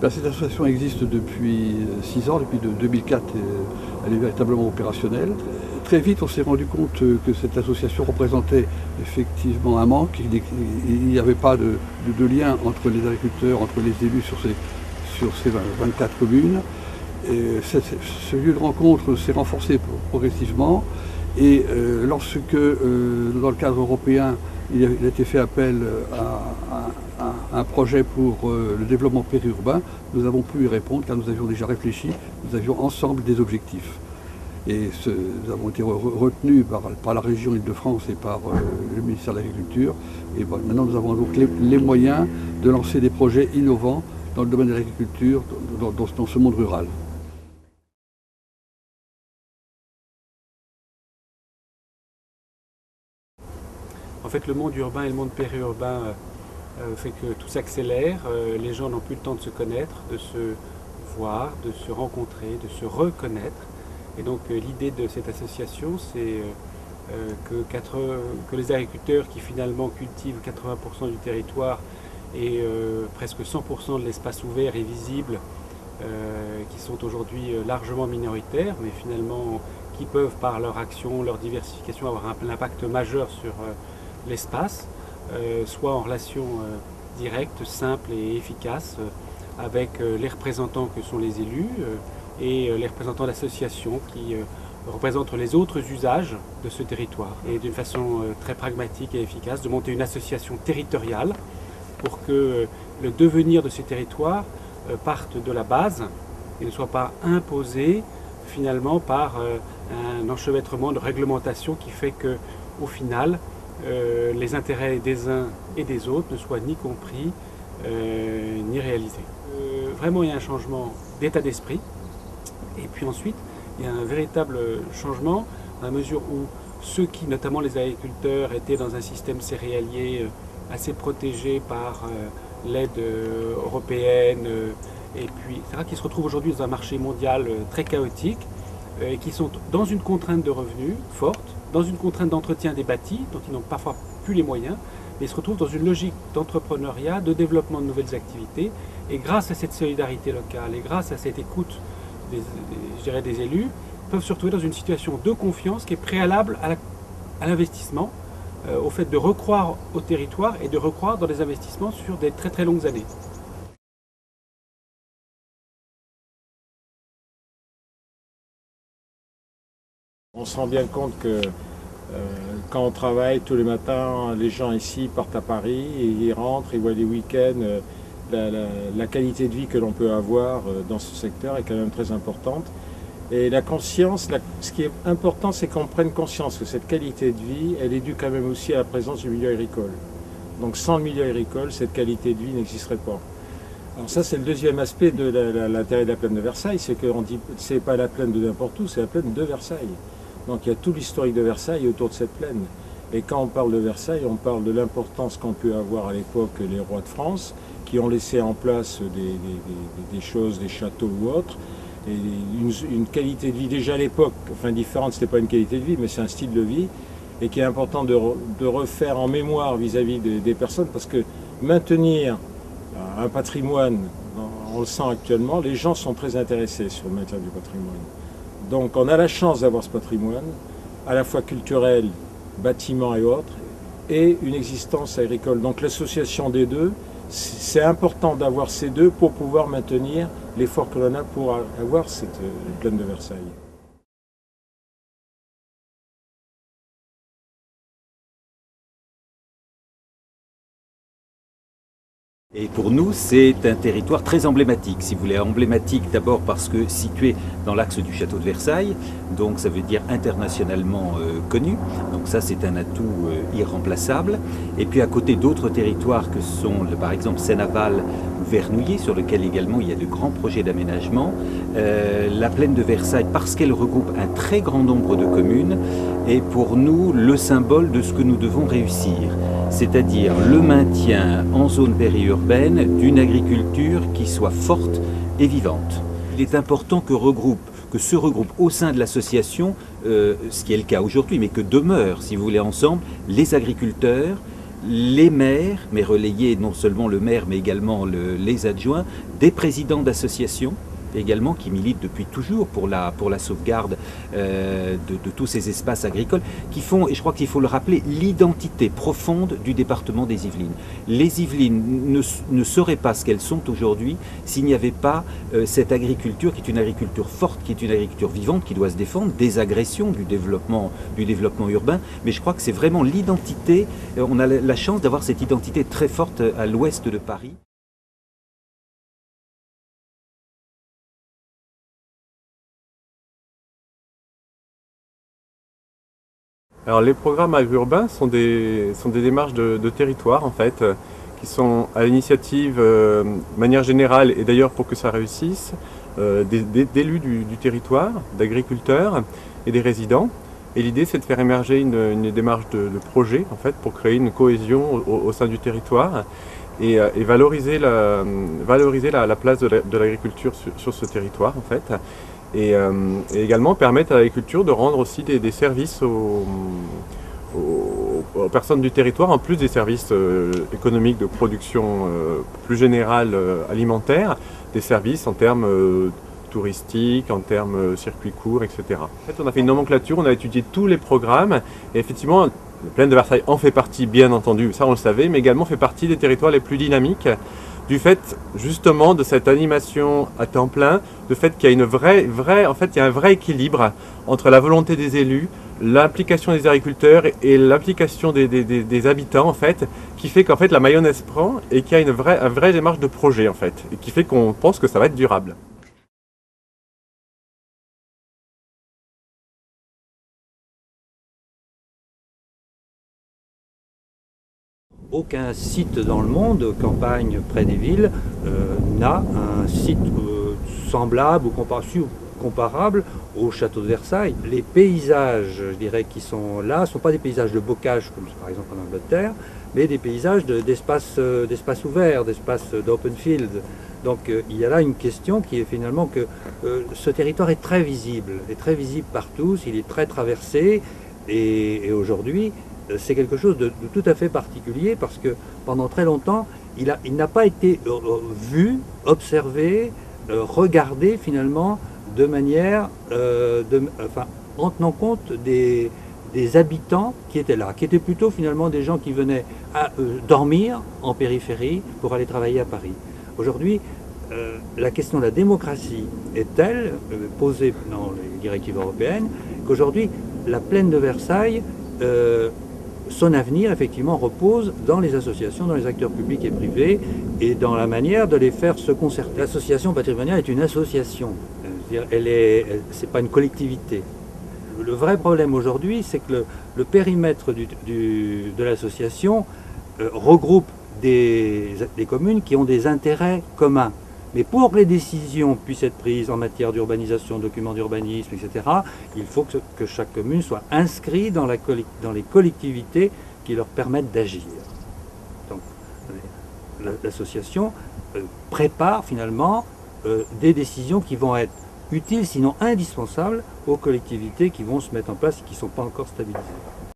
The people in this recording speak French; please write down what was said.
Cette association existe depuis 6 ans, depuis 2004, elle est véritablement opérationnelle. Très vite, on s'est rendu compte que cette association représentait effectivement un manque. Il n'y avait pas de lien entre les agriculteurs, entre les élus sur ces 24 communes. Et ce lieu de rencontre s'est renforcé progressivement. Et lorsque, dans le cadre européen, il a été fait appel à un projet pour le développement périurbain, nous avons pu y répondre car nous avions déjà réfléchi, nous avions ensemble des objectifs. Et nous avons été retenus par la région Île-de-France et par le ministère de l'Agriculture. Et voilà, maintenant nous avons donc les moyens de lancer des projets innovants dans le domaine de l'agriculture, dans ce monde rural. En fait, le monde urbain et le monde périurbain fait que tout s'accélère. Les gens n'ont plus le temps de se connaître, de se voir, de se rencontrer, de se reconnaître. Et donc l'idée de cette association, c'est que les agriculteurs qui finalement cultivent 80% du territoire et presque 100% de l'espace ouvert et visible, qui sont aujourd'hui largement minoritaires, mais finalement qui peuvent par leur action, leur diversification avoir un impact majeur sur l'espace, soit en relation directe, simple et efficace avec les représentants que sont les élus et les représentants d'associations qui représentent les autres usages de ce territoire. Et d'une façon très pragmatique et efficace, de monter une association territoriale pour que le devenir de ces territoires parte de la base et ne soit pas imposé finalement par un enchevêtrement de réglementation qui fait que, au final, les intérêts des uns et des autres ne soient ni compris ni réalisés. Vraiment, il y a un changement d'état d'esprit. Et puis ensuite, il y a un véritable changement à mesure où ceux qui, notamment les agriculteurs, étaient dans un système céréalier assez protégé par l'aide européenne, et puis, etc., qui se retrouvent aujourd'hui dans un marché mondial très chaotique, et qui sont dans une contrainte de revenus forte, dans une contrainte d'entretien des bâtis, dont ils n'ont parfois plus les moyens, mais ils se retrouvent dans une logique d'entrepreneuriat, de développement de nouvelles activités, et grâce à cette solidarité locale, et grâce à cette écoute des élus, peuvent se retrouver dans une situation de confiance qui est préalable à l'investissement, au fait de recroire au territoire et de recroire dans des investissements sur des très très longues années. On se rend bien compte que quand on travaille tous les matins, les gens ici partent à Paris et ils rentrent, ils voient les week-ends. La qualité de vie que l'on peut avoir dans ce secteur est quand même très importante. Et la conscience, ce qui est important, c'est qu'on prenne conscience que cette qualité de vie, elle est due quand même aussi à la présence du milieu agricole. Donc sans le milieu agricole, cette qualité de vie n'existerait pas. Alors ça, c'est le deuxième aspect de l'intérêt de la plaine de Versailles, c'est qu'on dit c'est pas la plaine de n'importe où, c'est la plaine de Versailles. Donc il y a tout l'historique de Versailles autour de cette plaine. Et quand on parle de Versailles, on parle de l'importance qu'ont pu avoir à l'époque les rois de France, qui ont laissé en place des choses, des châteaux ou autres, et une qualité de vie déjà à l'époque, enfin différente, c'était pas une qualité de vie, mais c'est un style de vie, et qui est important de refaire en mémoire vis-à-vis des personnes, parce que maintenir un patrimoine, on le sent actuellement, les gens sont très intéressés sur le maintien du patrimoine. Donc on a la chance d'avoir ce patrimoine, à la fois culturel, bâtiments et autres, et une existence agricole. Donc l'association des deux, c'est important d'avoir ces deux pour pouvoir maintenir l'effort que l'on a pour avoir cette plaine de Versailles. Et pour nous, c'est un territoire très emblématique, si vous voulez. Emblématique d'abord parce que situé dans l'axe du château de Versailles, donc ça veut dire internationalement connu. Donc ça, c'est un atout irremplaçable. Et puis à côté d'autres territoires que sont, par exemple, Seine-Aval ou Vernouillet, sur lequel également il y a de grands projets d'aménagement. La plaine de Versailles, parce qu'elle regroupe un très grand nombre de communes, est pour nous le symbole de ce que nous devons réussir. C'est-à-dire le maintien en zone périurbaine d'une agriculture qui soit forte et vivante. Il est important que se regroupent au sein de l'association, ce qui est le cas aujourd'hui, mais que demeurent, si vous voulez, ensemble, les agriculteurs, les maires, mais relayés non seulement le maire, mais également les adjoints, des présidents d'associations également qui militent depuis toujours pour la sauvegarde de tous ces espaces agricoles qui font, et je crois qu'il faut le rappeler, l'identité profonde du département des Yvelines. Les Yvelines ne seraient pas ce qu'elles sont aujourd'hui s'il n'y avait pas cette agriculture qui est une agriculture forte, qui est une agriculture vivante, qui doit se défendre des agressions du développement urbain. Mais je crois que c'est vraiment l'identité, on a la chance d'avoir cette identité très forte à l'ouest de Paris. Alors les programmes agro-urbains sont des démarches de territoire en fait, qui sont à l'initiative de manière générale et d'ailleurs pour que ça réussisse, d'élus du territoire, d'agriculteurs et des résidents. Et l'idée c'est de faire émerger une démarche de projet en fait, pour créer une cohésion au sein du territoire et valoriser la place de l'agriculture sur ce territoire en fait. Et également permettre à l'agriculture de rendre aussi des services aux personnes du territoire, en plus des services économiques de production plus générale alimentaire, des services en termes touristiques, en termes circuits courts, etc. En fait, on a fait une nomenclature, on a étudié tous les programmes, et effectivement, la plaine de Versailles en fait partie, bien entendu, ça on le savait, mais également fait partie des territoires les plus dynamiques, du fait justement de cette animation à temps plein, du fait qu'il y a un vrai équilibre entre la volonté des élus, l'implication des agriculteurs et l'implication des habitants en fait, qui fait qu'en fait la mayonnaise prend et qu'il y a une vraie démarche de projet en fait, et qui fait qu'on pense que ça va être durable. Aucun site dans le monde, campagne près des villes, n'a un site semblable ou comparable au château de Versailles. Les paysages, je dirais, qui sont là, ne sont pas des paysages de bocage, comme par exemple en Angleterre, mais des paysages d'espace ouvert, d'espace d'open field. Donc il y a là une question qui est finalement que ce territoire est très visible par tous, il est très traversé, et aujourd'hui, c'est quelque chose de tout à fait particulier parce que pendant très longtemps, il n'a pas été vu, observé, regardé finalement de manière, en tenant compte des habitants qui étaient là, qui étaient plutôt finalement des gens qui venaient dormir en périphérie pour aller travailler à Paris. Aujourd'hui, la question de la démocratie est telle, posée dans les directives européennes, qu'aujourd'hui, la plaine de Versailles, son avenir, effectivement, repose dans les associations, dans les acteurs publics et privés, et dans la manière de les faire se concerter. L'association patrimoniale est une association, c'est pas une collectivité. Le vrai problème aujourd'hui, c'est que le périmètre de l'association regroupe des communes qui ont des intérêts communs. Mais pour que les décisions puissent être prises en matière d'urbanisation, documents d'urbanisme, etc., il faut que chaque commune soit inscrite dans les collectivités qui leur permettent d'agir. Donc l'association prépare finalement des décisions qui vont être utiles, sinon indispensables, aux collectivités qui vont se mettre en place et qui ne sont pas encore stabilisées.